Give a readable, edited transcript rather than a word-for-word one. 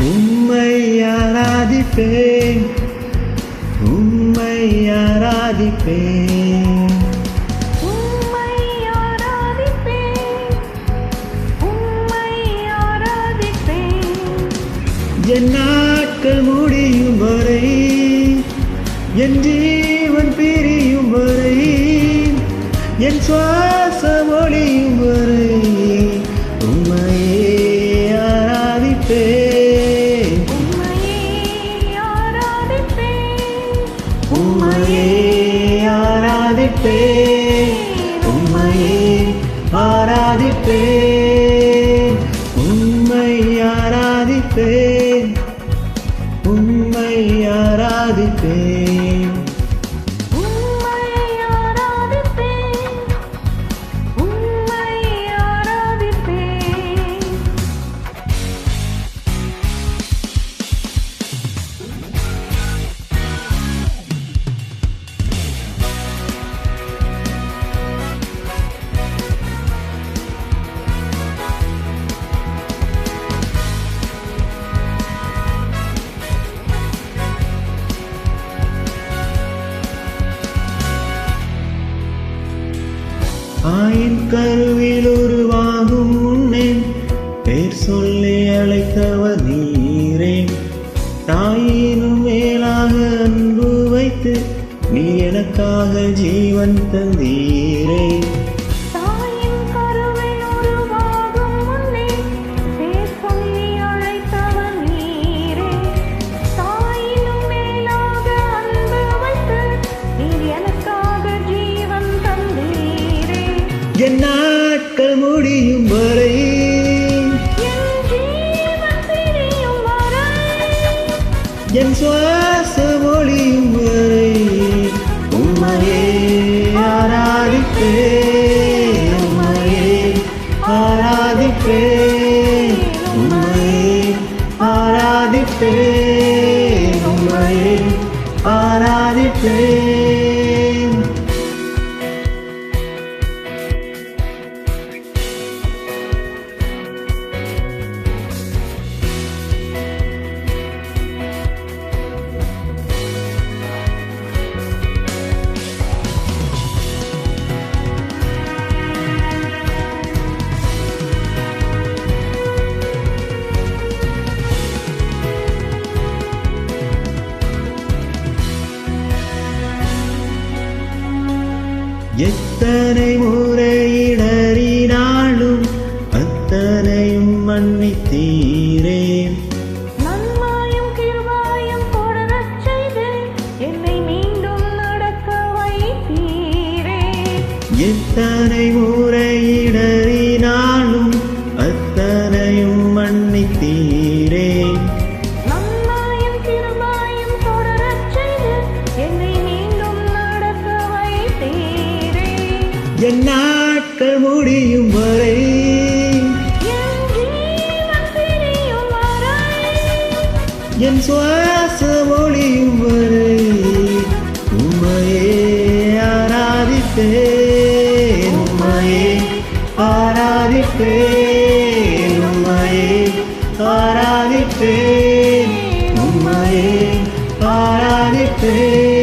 உம்மை ஆராதிப்பேன், உம்மை ஆராதிப்பேன், உம்மை ஆராதிப்பேன், உம்மை ஆராதிப்பேன். என் நாட்கள் முடியும் வரை, என் ஜீவன் பிரியும் வரை, என் சுவாசம் ஒளியும் வரை உம்மையே ஆராதிப்பேன், உம்மையே ஆராதிப்பேன், உம்மையே ஆராதிப்பேன், உம்மை ஆராதிப்பேன், உம்மை ஆராதிப்பேன், உம்மை ஆராதிப்பேன். உம்மை ஆராதிப்பேன், உம்மை ஆராதிப்பேன். ஆயின் கருவில் உருவாகும் முன்னே பேர் சொல்லி அழைத்தவர் நீரே. தாயினும் மேலாக அன்பு வைத்து நீ எனக்காக ஜீவன் தந்தீரே. தாயின் கருவில் உருவாகும் முன்னே பேர் சொல்லி அழைத்தவர் நீரே. தாயினும் மேலாக அன்பு வைத்து நீர் எனக்காக ஜீவன் தந்தீரே. என் நாட்கள் முடியும் வரை, என் ஜீவன் பிரியும் வரை, என் சுவாசம் ஒளியும் வரை உம்மையே ஆராதிப்பேன், உம்மையே ஆராதிப்பேன், உம்மையே ஆராதிப்பேன், உம்மையே ஆராதிப்பேன். எத்தனை முறையிடறினாலும் அத்தனையும் மன்னித்தீரே. நன்மையும் கிருபையும் தொடரச் செய்து என்னை மீண்டும் நடக்க வைத்தீரே. எத்தனை முறையிடறினாலும் அத்தனையும் மன்னித்தீரே. நன்மையும் கிருபையும் தொடரச் செய்து என்னை மீண்டும் நடக்க வைத்தீரே. என் நாட்கள் முடியும் வரை, என் ஜீவன் பிரியும் வரை, என் சுவாசம் ஒளியும் வரை உம்மையே ஆராதிப்பேன், உம்மையே ஆராதிப்பேன், உம்மையே ஆராதிப்பேன், உம்மையே ஆராதிப்பேன்.